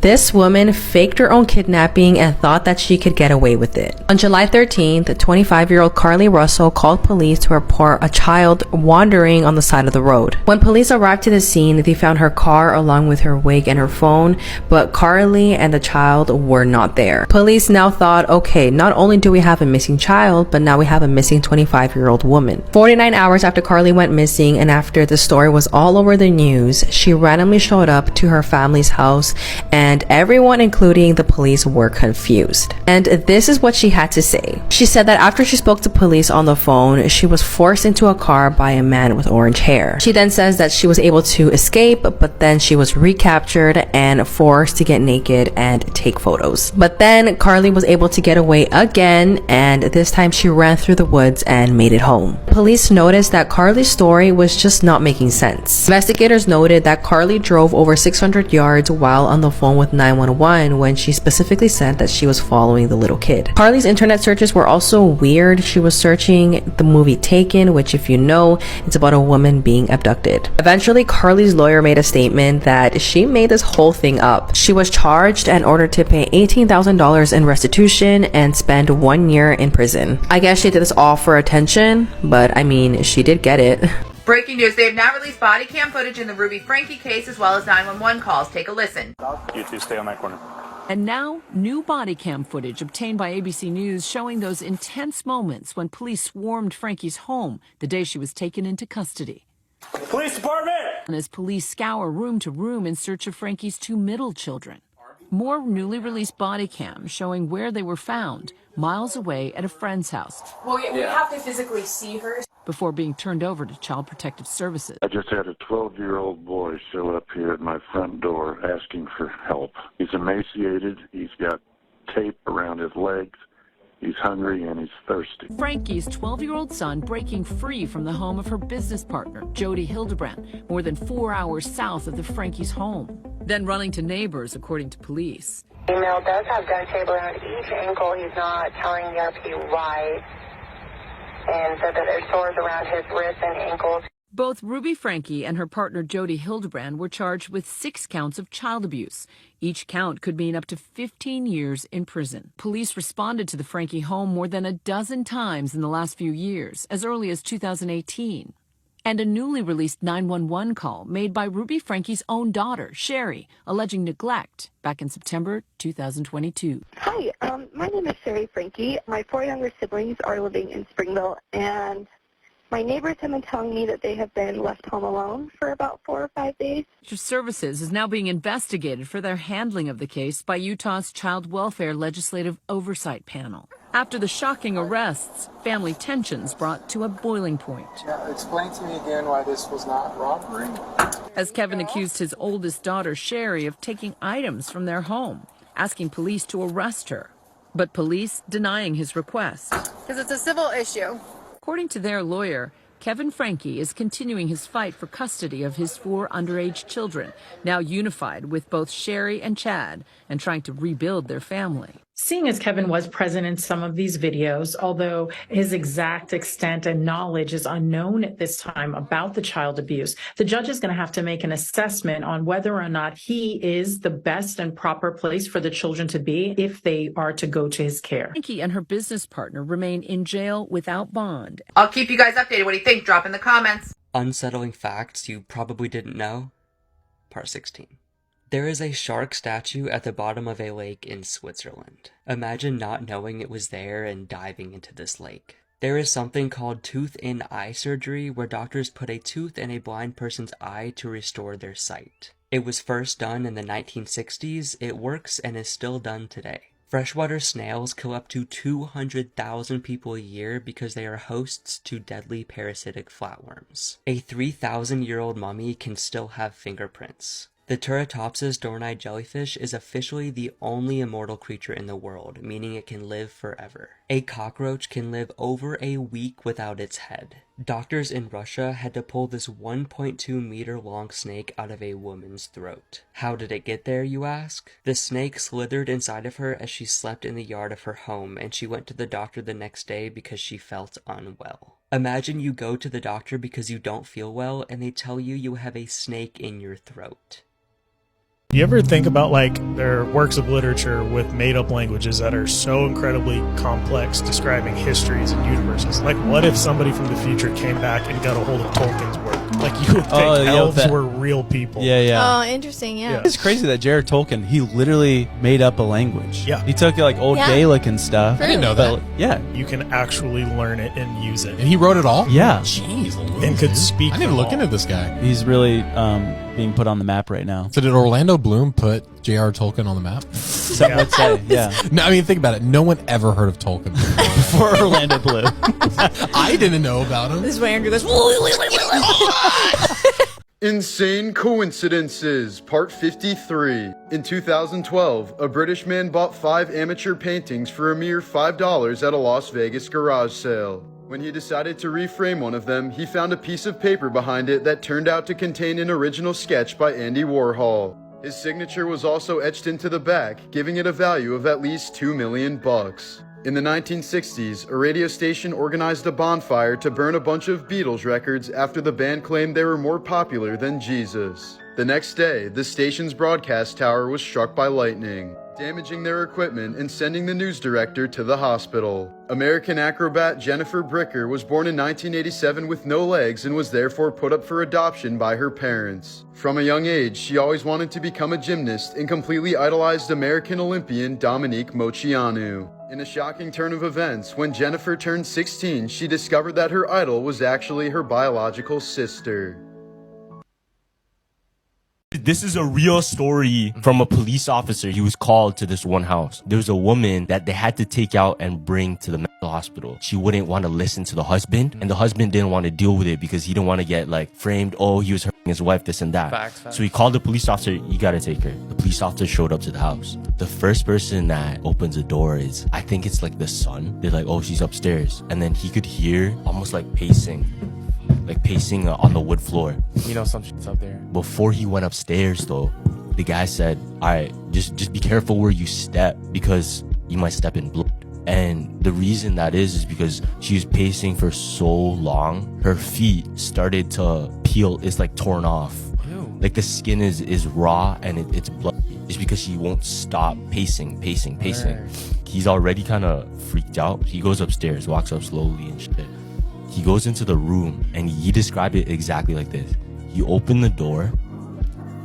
This woman faked her own kidnapping and thought that she could get away with it. On July 13th, 25-year-old Carly Russell called police to report a child wandering on the side of the road. When police arrived to the scene, they found her car along with her wig and her phone, but Carly and the child were not there. Police now thought, okay, not only do we have a missing child, but now we have a missing 25-year-old woman. 49 hours after Carly went missing and after the story was all over the news, she randomly showed up to her family's house, and everyone, including the police, were confused. And this is what she had to say. She said that after she spoke to police on the phone, she was forced into a car by a man with orange hair. She then says that she was able to escape, but then she was recaptured and forced to get naked and take photos. But then Carly was able to get away again, and this time she ran through the woods and made it home. Police noticed that Carly's story was just not making sense. Investigators noted that Carly drove over 600 yards while on the phone with 911 when she specifically said that she was following the little kid. Carly's internet searches were also weird. She was searching the movie Taken, which, if you know, it's about a woman being abducted. Eventually, Carly's lawyer made a statement that she made this whole thing up. She was charged and ordered to pay $18,000 in restitution and spend 1 year in prison. I guess she did this all for attention, but I mean, she did get it. Breaking news, they have now released body cam footage in the Ruby Franke case as well as 911 calls. Take a listen. You two stay on that corner. And now, new body cam footage obtained by ABC News showing those intense moments when police swarmed Franke's home the day she was taken into custody. Police department! And as police scour room to room in search of Franke's two middle children. More newly released body cams showing where they were found, miles away at a friend's house. Well, we have to physically see her. Before being turned over to Child Protective Services. I just had a 12-year-old boy show up here at my front door asking for help. He's emaciated, he's got tape around his legs, he's hungry, and he's thirsty. Franke's 12-year-old son breaking free from the home of her business partner, Jody Hildebrand, more than 4 hours south of the Franke's home. Then running to neighbors, according to police. Female does have gun tape around each ankle. He's not telling the RP why. And said that there's sores around his wrists and ankles. Both Ruby Franke and her partner Jody Hildebrand were charged with 6 counts of child abuse. Each count could mean up to 15 years in prison. Police responded to the Franke home more than a dozen times in the last few years, as early as 2018. And a newly released 911 call made by Ruby Franke's own daughter, Sherry, alleging neglect back in September 2022. Hi, my name is Sherry Franke. My 4 younger siblings are living in Springville, and my neighbors have been telling me that they have been left home alone for about 4 or 5 days. Services is now being investigated for their handling of the case by Utah's Child Welfare Legislative Oversight Panel. After the shocking arrests, family tensions brought to a boiling point. Yeah, explain to me again why this was not robbery. As Kevin accused his oldest daughter, Sherry, of taking items from their home, asking police to arrest her. But police denying his request. Because it's a civil issue. According to their lawyer, Kevin Franke is continuing his fight for custody of his 4 underage children, now unified with both Sherry and Chad, and trying to rebuild their family. Seeing as Kevin was present in some of these videos, although his exact extent and knowledge is unknown at this time about the child abuse, the judge is going to have to make an assessment on whether or not he is the best and proper place for the children to be if they are to go to his care. Franke and her business partner remain in jail without bond. I'll keep you guys updated. What do you think? Drop in the comments. Unsettling facts you probably didn't know. Part 16. There is a shark statue at the bottom of a lake in Switzerland. Imagine not knowing it was there and diving into this lake. There is something called tooth-in-eye surgery where doctors put a tooth in a blind person's eye to restore their sight. It was first done in the 1960s, it works and is still done today. Freshwater snails kill up to 200,000 people a year because they are hosts to deadly parasitic flatworms. A 3,000-year-old mummy can still have fingerprints. The Turritopsis dohrnii jellyfish is officially the only immortal creature in the world, meaning it can live forever. A cockroach can live over a week without its head. Doctors in Russia had to pull this 1.2 meter long snake out of a woman's throat. How did it get there, you ask? The snake slithered inside of her as she slept in the yard of her home, and she went to the doctor the next day because she felt unwell. Imagine you go to the doctor because you don't feel well, and they tell you you have a snake in your throat. You ever think about like their works of literature with made-up languages that are so incredibly complex, describing histories and universes? Like, what if somebody from the future came back and got a hold of Tolkien's work? Like, you would think elves were real people. Oh, interesting, yeah. It's crazy that J.R.R. Tolkien, he literally made up a language. Yeah. He took like old Gaelic and stuff. I didn't know that. Yeah. You can actually learn it and use it. And he wrote it all? Yeah. Jeez. And could speak. I didn't look into this guy. He's really being put on the map right now. So did Orlando Bloom put J.R.R. Tolkien on the map? Some would say, yeah. No, I mean, think about it. No one ever heard of Tolkien before Orlando Bloom. I didn't know about him. This is why Andrew goes. Insane Coincidences, Part 53. In 2012, a British man bought 5 amateur paintings for a mere $5 at a Las Vegas garage sale. When he decided to reframe one of them, he found a piece of paper behind it that turned out to contain an original sketch by Andy Warhol. His signature was also etched into the back, giving it a value of at least $2 million. In the 1960s, a radio station organized a bonfire to burn a bunch of Beatles records after the band claimed they were more popular than Jesus. The next day, the station's broadcast tower was struck by lightning, damaging their equipment and sending the news director to the hospital. American acrobat Jennifer Bricker was born in 1987 with no legs and was therefore put up for adoption by her parents. From a young age, she always wanted to become a gymnast and completely idolized American Olympian Dominique Moceanu. In a shocking turn of events, when Jennifer turned 16, she discovered that her idol was actually her biological sister. This is a real story from a police officer. He was called to this one house. There was a woman that they had to take out and bring to the mental hospital. She wouldn't want to listen to the husband, and the husband didn't want to deal with it because he didn't want to get like framed. Oh, he was hurting his wife, this and that. Facts. So he called the police officer. You gotta take her. The police officer showed up to the house. The first person that opens the door is, I think it's like the son. They're like, oh, she's upstairs. And then he could hear almost like pacing on the wood floor. You know some shit's up there. Before he went upstairs though, the guy said, all right, just be careful where you step because you might step in blood. And the reason that is because she was pacing for so long, her feet started to peel. It's like torn off. Ew. Like the skin is raw and it's bloody. It's because she won't stop pacing. Right. He's already kind of freaked out. He goes upstairs, walks up slowly and shit. He goes into the room and he described it exactly like this. He opened the door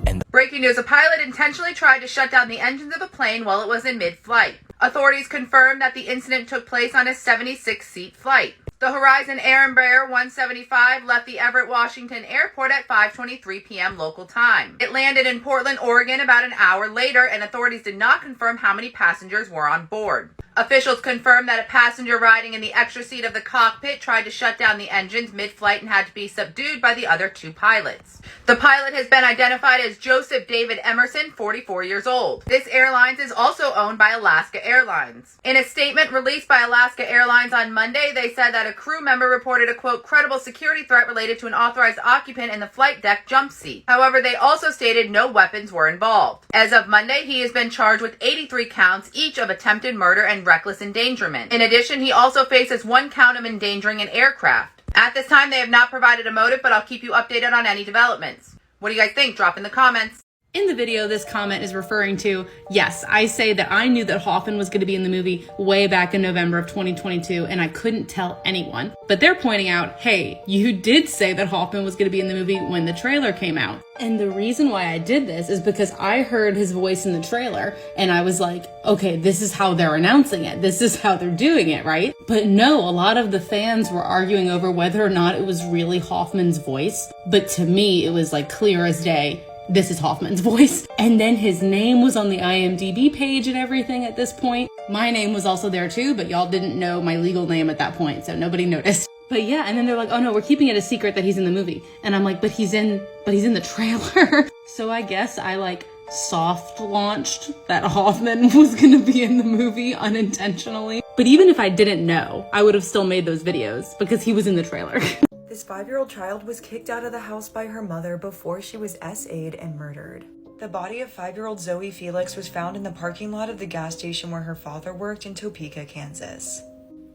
and... Breaking news, a pilot intentionally tried to shut down the engines of a plane while it was in mid-flight. Authorities confirmed that the incident took place on a 76-seat flight. The Horizon Air Embraer 175 left the Everett, Washington airport at 5:23 p.m. local time. It landed in Portland, Oregon about an hour later, and authorities did not confirm how many passengers were on board. Officials confirmed that a passenger riding in the extra seat of the cockpit tried to shut down the engines mid-flight and had to be subdued by the other 2 pilots. The pilot has been identified as Joseph David Emerson, 44 years old. This airline is also owned by Alaska Airlines. In a statement released by Alaska Airlines on Monday, they said that a crew member reported a, quote, credible security threat related to an authorized occupant in the flight deck jump seat. However, they also stated no weapons were involved. As of Monday, he has been charged with 83 counts, each of attempted murder and reckless endangerment. In addition, he also faces 1 count of endangering an aircraft. At this time, they have not provided a motive, but I'll keep you updated on any developments. What do you guys think? Drop in the comments. In the video, this comment is referring to, yes, I say that I knew that Hoffman was going to be in the movie way back in November of 2022, and I couldn't tell anyone. But they're pointing out, hey, you did say that Hoffman was going to be in the movie when the trailer came out. And the reason why I did this is because I heard his voice in the trailer, and I was like, okay, this is how they're announcing it. This is how they're doing it, right? But no, a lot of the fans were arguing over whether or not it was really Hoffman's voice. But to me, it was like clear as day. This is Hoffman's voice. And then his name was on the IMDb page and everything at this point. My name was also there too, but y'all didn't know my legal name at that point, so nobody noticed. But yeah, and then they're like, oh no, we're keeping it a secret that he's in the movie. And I'm like, but he's in the trailer. So I guess I like soft launched that Hoffman was gonna be in the movie unintentionally. But even if I didn't know, I would have still made those videos because he was in the trailer. This 5-year-old child was kicked out of the house by her mother before she was SA'd and murdered. The body of 5-year-old Zoe Felix was found in the parking lot of the gas station where her father worked in Topeka, Kansas.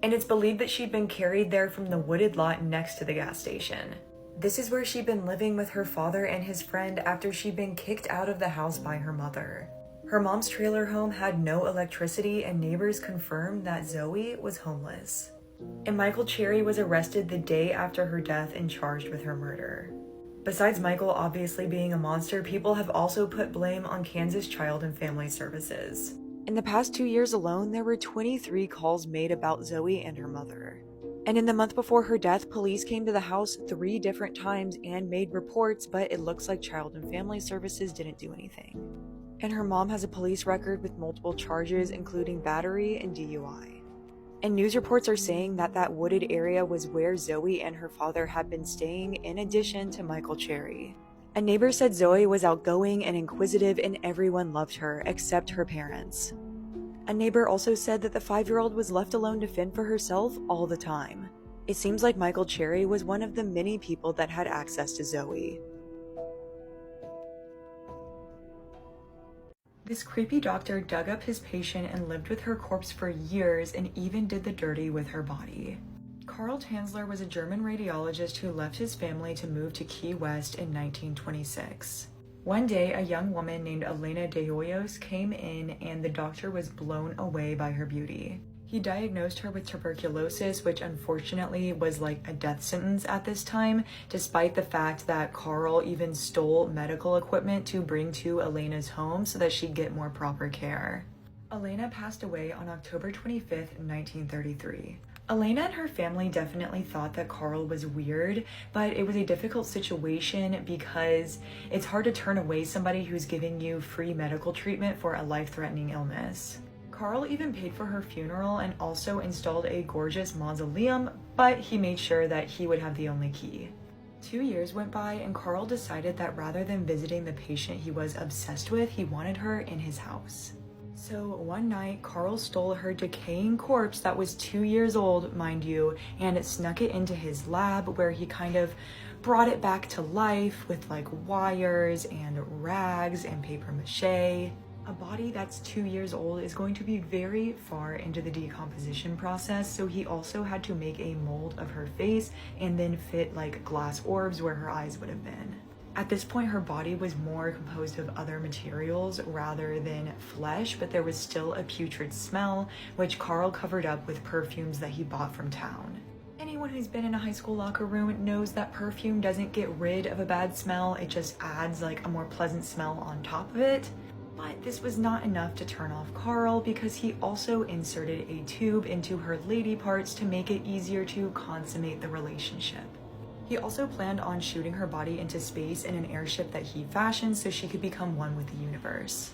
And it's believed that she'd been carried there from the wooded lot next to the gas station. This is where she'd been living with her father and his friend after she'd been kicked out of the house by her mother. Her mom's trailer home had no electricity, and neighbors confirmed that Zoe was homeless. And Michael Cherry was arrested the day after her death and charged with her murder. Besides Michael obviously being a monster, people have also put blame on Kansas Child and Family Services. In the past 2 years alone, there were 23 calls made about Zoe and her mother. And in the month before her death, police came to the house 3 different times and made reports, but it looks like Child and Family Services didn't do anything. And her mom has a police record with multiple charges, including battery and DUI. And news reports are saying that that wooded area was where Zoe and her father had been staying, in addition to Michael Cherry. A neighbor said Zoe was outgoing and inquisitive and everyone loved her, except her parents. A neighbor also said that the 5-year-old was left alone to fend for herself all the time. It seems like Michael Cherry was one of the many people that had access to Zoe. This creepy doctor dug up his patient and lived with her corpse for years and even did the dirty with her body. Karl Tanzler was a German radiologist who left his family to move to Key West in 1926. One day, a young woman named Elena de Hoyos came in and the doctor was blown away by her beauty. He diagnosed her with tuberculosis, which unfortunately was like a death sentence at this time, despite the fact that Karl even stole medical equipment to bring to Elena's home so that she'd get more proper care. Elena passed away on October 25th, 1933. Elena and her family definitely thought that Karl was weird, but it was a difficult situation because it's hard to turn away somebody who's giving you free medical treatment for a life-threatening illness. Karl even paid for her funeral and also installed a gorgeous mausoleum, but he made sure that he would have the only key. 2 years went by and Karl decided that rather than visiting the patient he was obsessed with, he wanted her in his house. So one night, Karl stole her decaying corpse that was 2 years old, mind you, and snuck it into his lab where he kind of brought it back to life with like wires and rags and paper mache. A body that's 2 years old is going to be very far into the decomposition process, so he also had to make a mold of her face and then fit like glass orbs where her eyes would have been. At this point, her body was more composed of other materials rather than flesh, but there was still a putrid smell, which Karl covered up with perfumes that he bought from town. Anyone who's been in a high school locker room knows that perfume doesn't get rid of a bad smell, it just adds like a more pleasant smell on top of it. But this was not enough to turn off Karl because he also inserted a tube into her lady parts to make it easier to consummate the relationship. He also planned on shooting her body into space in an airship that he fashioned so she could become one with the universe.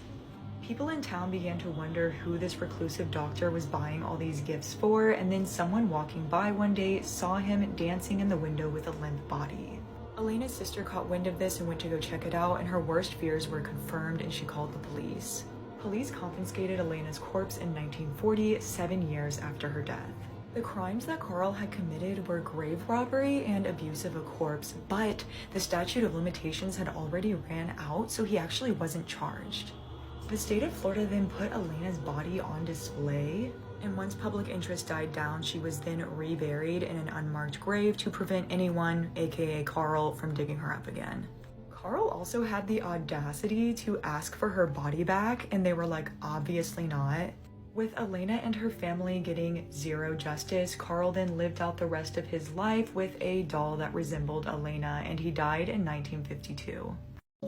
People in town began to wonder who this reclusive doctor was buying all these gifts for, and then someone walking by one day saw him dancing in the window with a limp body. Elena's sister caught wind of this and went to go check it out, and her worst fears were confirmed and she called the police. Police confiscated Elena's corpse in 1940, 7 years after her death. The crimes that Karl had committed were grave robbery and abuse of a corpse, but the statute of limitations had already ran out, so he actually wasn't charged. The state of Florida then put Elena's body on display, and once public interest died down, she was then reburied in an unmarked grave to prevent anyone, aka Karl, from digging her up again. Karl also had the audacity to ask for her body back, and they were like, obviously not. With Elena and her family getting zero justice, Karl then lived out the rest of his life with a doll that resembled Elena, and he died in 1952.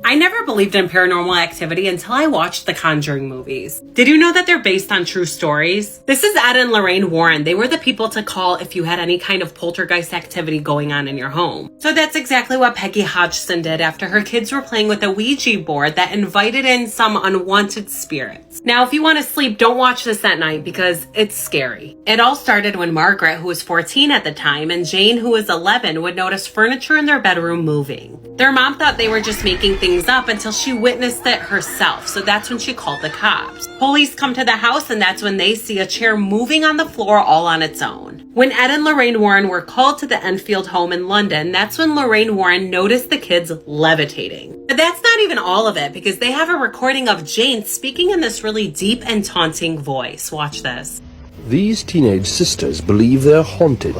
I never believed in paranormal activity until I watched the Conjuring movies. Did you know that they're based on true stories? This is Ed and Lorraine Warren. They were the people to call if you had any kind of poltergeist activity going on in your home. So that's exactly what Peggy Hodgson did after her kids were playing with a Ouija board that invited in some unwanted spirits. Now, if you want to sleep, don't watch this at night because it's scary. It all started when Margaret, who was 14 at the time, and Jane, who was 11, would notice furniture in their bedroom moving. Their mom thought they were just making things up until she witnessed it herself, so that's when she called the cops. Police come to the house and that's when they see a chair moving on the floor all on its own. When Ed and Lorraine Warren were called to the Enfield home in London, that's when Lorraine Warren noticed the kids levitating. But that's not even all of it, because they have a recording of Jane speaking in this really deep and taunting voice. Watch this. These teenage sisters believe they're haunted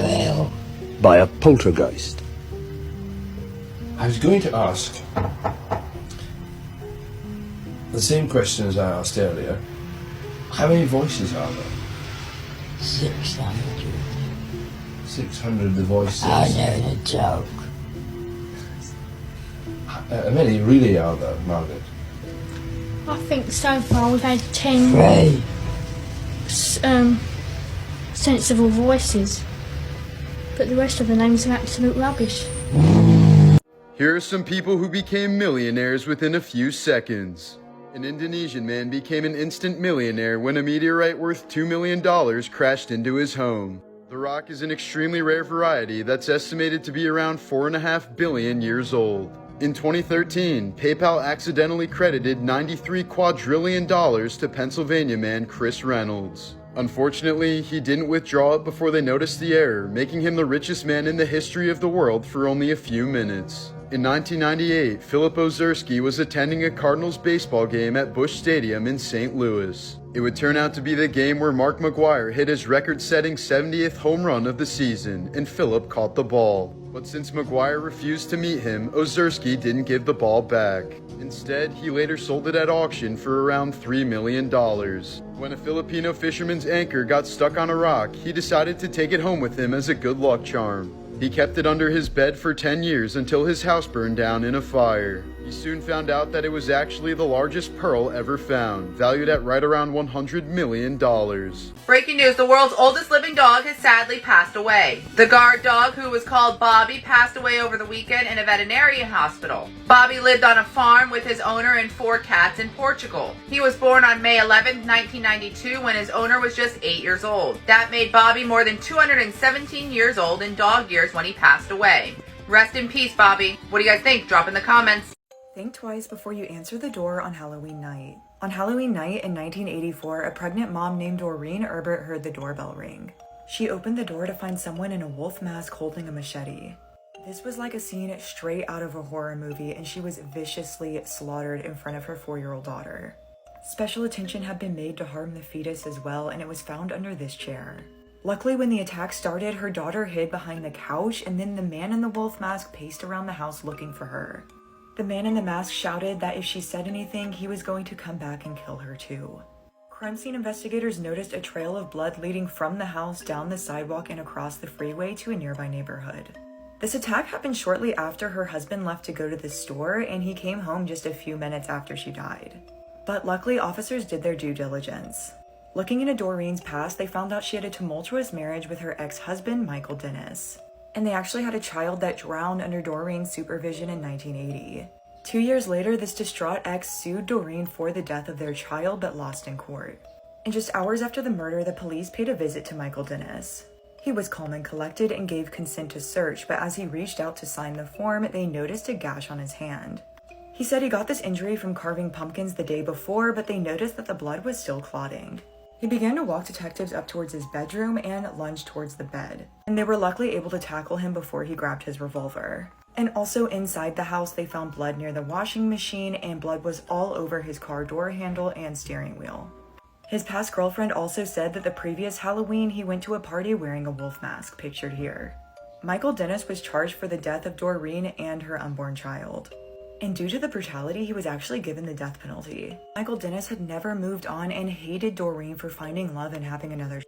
by a poltergeist. I was going to ask the same question as I asked earlier. How many voices are there? 600. 600 the voices. I know the joke. How many really are there, Margaret? I think so far we've had 10 sensible voices, but the rest of the names are absolute rubbish. Here are some people who became millionaires within a few seconds. An Indonesian man became an instant millionaire when a meteorite worth $2 million crashed into his home. The rock is an extremely rare variety that's estimated to be around 4.5 billion years old. In 2013, PayPal accidentally credited $93 quadrillion to Pennsylvania man Chris Reynolds. Unfortunately, he didn't withdraw it before they noticed the error, making him the richest man in the history of the world for only a few minutes. In 1998, Philip Ozerski was attending a Cardinals baseball game at Busch Stadium in St. Louis. It would turn out to be the game where Mark McGwire hit his record-setting 70th home run of the season, and Philip caught the ball. But since McGwire refused to meet him, Ozerski didn't give the ball back. Instead, he later sold it at auction for around $3 million. When a Filipino fisherman's anchor got stuck on a rock, he decided to take it home with him as a good luck charm. He kept it under his bed for 10 years until his house burned down in a fire. He soon found out that it was actually the largest pearl ever found, valued at right around $100 million. Breaking news, the world's oldest living dog has sadly passed away. The guard dog, who was called Bobby, passed away over the weekend in a veterinarian hospital. Bobby lived on a farm with his owner and 4 cats in Portugal. He was born on May 11, 1992, when his owner was just 8 years old. That made Bobby more than 217 years old in dog years when he passed away. Rest in peace, Bobby. What do you guys think? Drop in the comments. Think twice before you answer the door on Halloween night. On Halloween night in 1984, a pregnant mom named Doreen Herbert heard the doorbell ring. She opened the door to find someone in a wolf mask holding a machete. This was like a scene straight out of a horror movie, and she was viciously slaughtered in front of her 4-year-old daughter. Special attention had been made to harm the fetus as well, and it was found under this chair. Luckily, when the attack started, her daughter hid behind the couch, and then the man in the wolf mask paced around the house looking for her. The man in the mask shouted that if she said anything, he was going to come back and kill her too. Crime scene investigators noticed a trail of blood leading from the house down the sidewalk and across the freeway to a nearby neighborhood. This attack happened shortly after her husband left to go to the store, and he came home just a few minutes after she died. But luckily, officers did their due diligence. Looking into Doreen's past, they found out she had a tumultuous marriage with her ex-husband, Michael Dennis. And they actually had a child that drowned under Doreen's supervision in 1980. 2 years later, this distraught ex sued Doreen for the death of their child but lost in court. And just hours after the murder, the police paid a visit to Michael Dennis. He was calm and collected and gave consent to search, but as he reached out to sign the form, they noticed a gash on his hand. He said he got this injury from carving pumpkins the day before, but they noticed that the blood was still clotting. He began to walk detectives up towards his bedroom and lunged towards the bed, and they were luckily able to tackle him before he grabbed his revolver. And also inside the house, they found blood near the washing machine, and blood was all over his car door handle and steering wheel. His past girlfriend also said that the previous Halloween he went to a party wearing a wolf mask, pictured here. Michael Dennis was charged for the death of Doreen and her unborn child. And due to the brutality, he was actually given the death penalty. Michael Dennis had never moved on and hated Doreen for finding love and having another.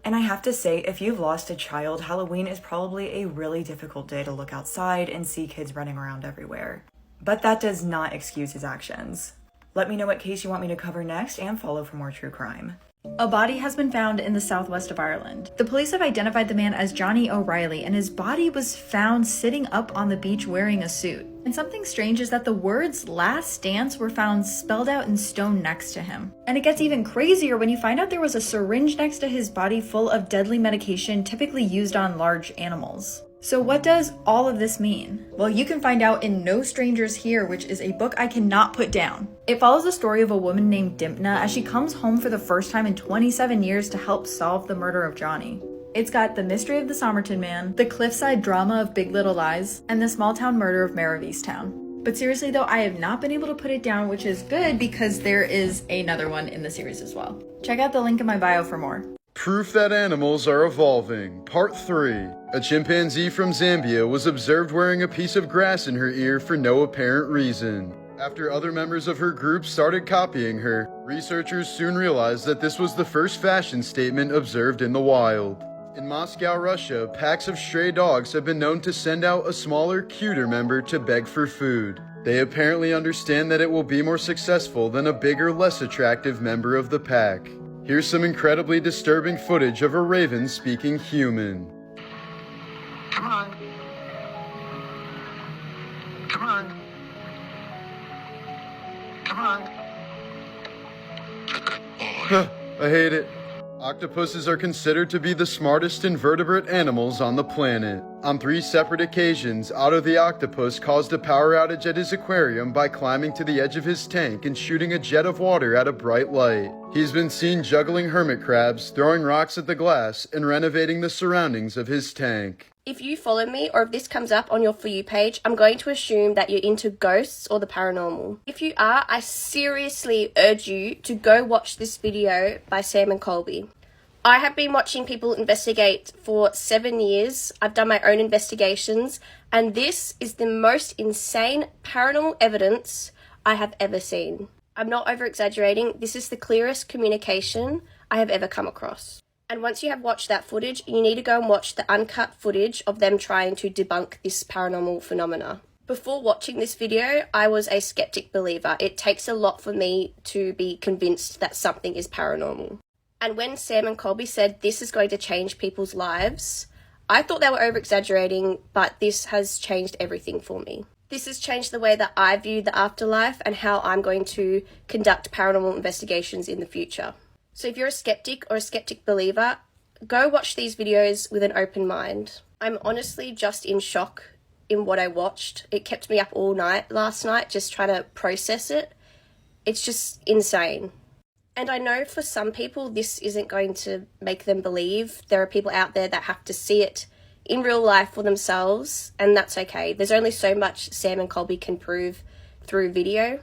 And I have to say, if you've lost a child, Halloween is probably a really difficult day to look outside and see kids running around everywhere. But that does not excuse his actions. Let me know what case you want me to cover next and follow for more true crime. A body has been found in the southwest of Ireland. The police have identified the man as Johnny O'Reilly, and his body was found sitting up on the beach wearing a suit. And something strange is that the words "last dance" were found spelled out in stone next to him. And it gets even crazier when you find out there was a syringe next to his body full of deadly medication typically used on large animals. So what does all of this mean? Well, you can find out in No Strangers Here, which is a book I cannot put down. It follows the story of a woman named Dimpna as she comes home for the first time in 27 years to help solve the murder of Johnny. It's got the mystery of the Somerton Man, the cliffside drama of Big Little Lies, and the small town murder of Mare of Easttown. But seriously though, I have not been able to put it down, which is good because there is another one in the series as well. Check out the link in my bio for more. Proof that animals are evolving, Part 3. A chimpanzee from Zambia was observed wearing a piece of grass in her ear for no apparent reason. After other members of her group started copying her, researchers soon realized that this was the first fashion statement observed in the wild. In Moscow, Russia, packs of stray dogs have been known to send out a smaller, cuter member to beg for food. They apparently understand that it will be more successful than a bigger, less attractive member of the pack. Here's some incredibly disturbing footage of a raven speaking human. Come on. Come on. Come on. I hate it. Octopuses are considered to be the smartest invertebrate animals on the planet. On 3 separate occasions, Otto the octopus caused a power outage at his aquarium by climbing to the edge of his tank and shooting a jet of water at a bright light. He's been seen juggling hermit crabs, throwing rocks at the glass, and renovating the surroundings of his tank. If you follow me or if this comes up on your For You page, I'm going to assume that you're into ghosts or the paranormal. If you are, I seriously urge you to go watch this video by Sam and Colby. I have been watching people investigate for 7 years. I've done my own investigations, and this is the most insane paranormal evidence I have ever seen. I'm not over-exaggerating. This is the clearest communication I have ever come across. And once you have watched that footage, you need to go and watch the uncut footage of them trying to debunk this paranormal phenomena. Before watching this video, I was a skeptic believer. It takes a lot for me to be convinced that something is paranormal. And when Sam and Colby said this is going to change people's lives, I thought they were over-exaggerating, but this has changed everything for me. This has changed the way that I view the afterlife and how I'm going to conduct paranormal investigations in the future. So if you're a skeptic or a skeptic believer, go watch these videos with an open mind. I'm honestly just in shock in what I watched. It kept me up all night last night just trying to process it. It's just insane. And I know for some people this isn't going to make them believe. There are people out there that have to see it in real life for themselves, and that's okay. There's only so much Sam and Colby can prove through video.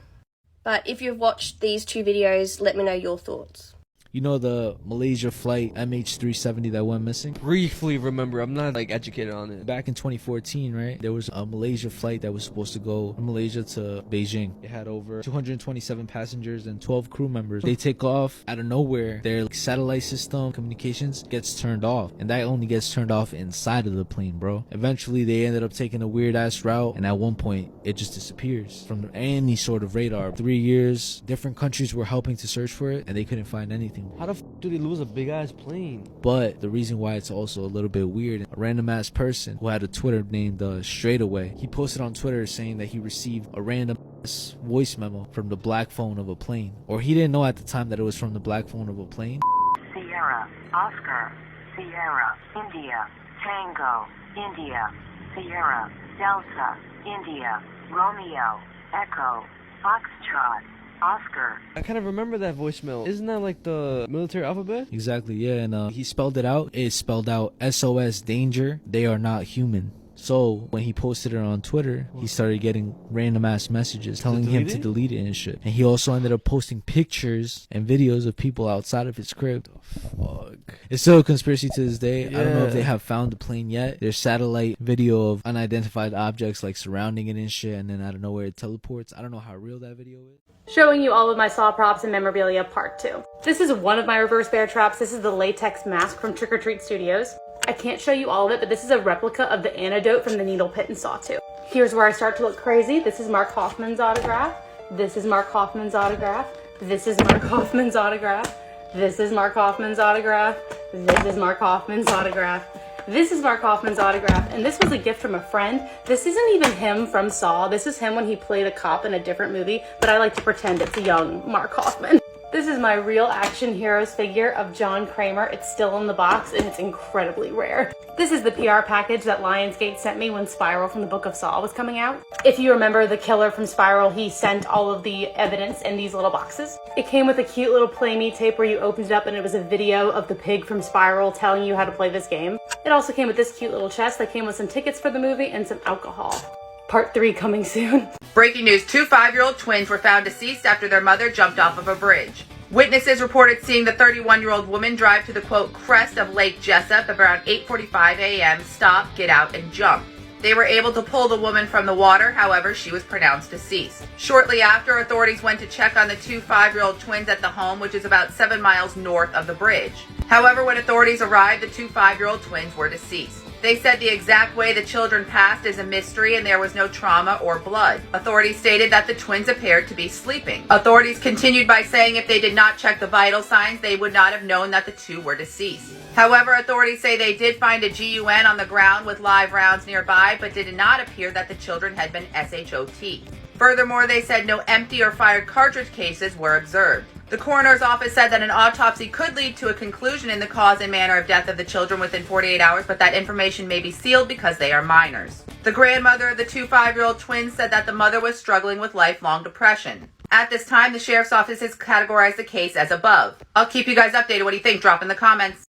But if you've watched these 2 videos, let me know your thoughts. You know the Malaysia flight MH370 that went missing? Briefly remember, I'm not educated on it. Back in 2014, right? There was a Malaysia flight that was supposed to go from Malaysia to Beijing. It had over 227 passengers and 12 crew members. They take off out of nowhere. Their satellite system communications gets turned off, and that only gets turned off inside of the plane, bro. Eventually, they ended up taking a weird ass route, and at one point, it just disappears from any sort of radar. 3 years, different countries were helping to search for it, and they couldn't find anything. How the f do they lose a big ass plane? But the reason why it's also a little bit weird, a random ass person who had a Twitter named Straightaway, he posted on Twitter saying that he received a random ass voice memo from the black phone of a plane. Or he didn't know at the time that it was from the black phone of a plane. Sierra, Oscar, Sierra, India, Tango, India, Sierra, Delta, India, Romeo, Echo, Foxtrot, Oscar. I kind of remember that voicemail. Isn't that like the military alphabet? Exactly, yeah, and he spelled it out. It spelled out SOS danger. They are not human. So when he posted it on Twitter, he started getting random ass messages telling him to delete it and shit. And he also ended up posting pictures and videos of people outside of his crib. Fuck. It's still a conspiracy to this day. Yeah. I don't know if they have found the plane yet. There's satellite video of unidentified objects like surrounding it and shit, and then out of nowhere it teleports. I don't know how real that video is. Showing you all of my Saw props and memorabilia part 2. This is one of my reverse bear traps. This is the latex mask from Trick or Treat Studios. I can't show you all of it, but this is a replica of the antidote from the needle pit in Saw 2. Here's where I start to look crazy. This is Mark Hoffman's autograph. This is Mark Hoffman's autograph. This is Mark Hoffman's autograph. This is Mark Hoffman's autograph. This is Mark Hoffman's autograph. This is Mark Hoffman's autograph, and this was a gift from a friend. This isn't even him from Saw. This is him when he played a cop in a different movie, but I like to pretend it's a young Mark Hoffman. This is my Real Action Heroes figure of John Kramer. It's still in the box, and it's incredibly rare. This is the PR package that Lionsgate sent me when Spiral from the Book of Saw was coming out. If you remember the killer from Spiral, he sent all of the evidence in these little boxes. It came with a cute little Play Me tape where you opened it up and it was a video of the pig from Spiral telling you how to play this game. It also came with this cute little chest that came with some tickets for the movie and some alcohol. Part 3 coming soon. Breaking news, 2 5-year-old twins were found deceased after their mother jumped off of a bridge. Witnesses reported seeing the 31-year-old woman drive to the, quote, crest of Lake Jessup around 8:45 a.m., stop, get out, and jump. They were able to pull the woman from the water, however, she was pronounced deceased. Shortly after, authorities went to check on the two 5-year-old twins at the home, which is about 7 miles north of the bridge. However, when authorities arrived, the two 5-year-old twins were deceased. They said the exact way the children passed is a mystery and there was no trauma or blood. Authorities stated that the twins appeared to be sleeping. Authorities continued by saying if they did not check the vital signs, they would not have known that the two were deceased. However, authorities say they did find a GUN on the ground with live rounds nearby, but did not appear that the children had been SHOT. Furthermore, they said no empty or fired cartridge cases were observed. The coroner's office said that an autopsy could lead to a conclusion in the cause and manner of death of the children within 48 hours, but that information may be sealed because they are minors. The grandmother of the two 5-year-old twins said that the mother was struggling with lifelong depression. At this time, the sheriff's office has categorized the case as above. I'll keep you guys updated. What do you think? Drop in the comments.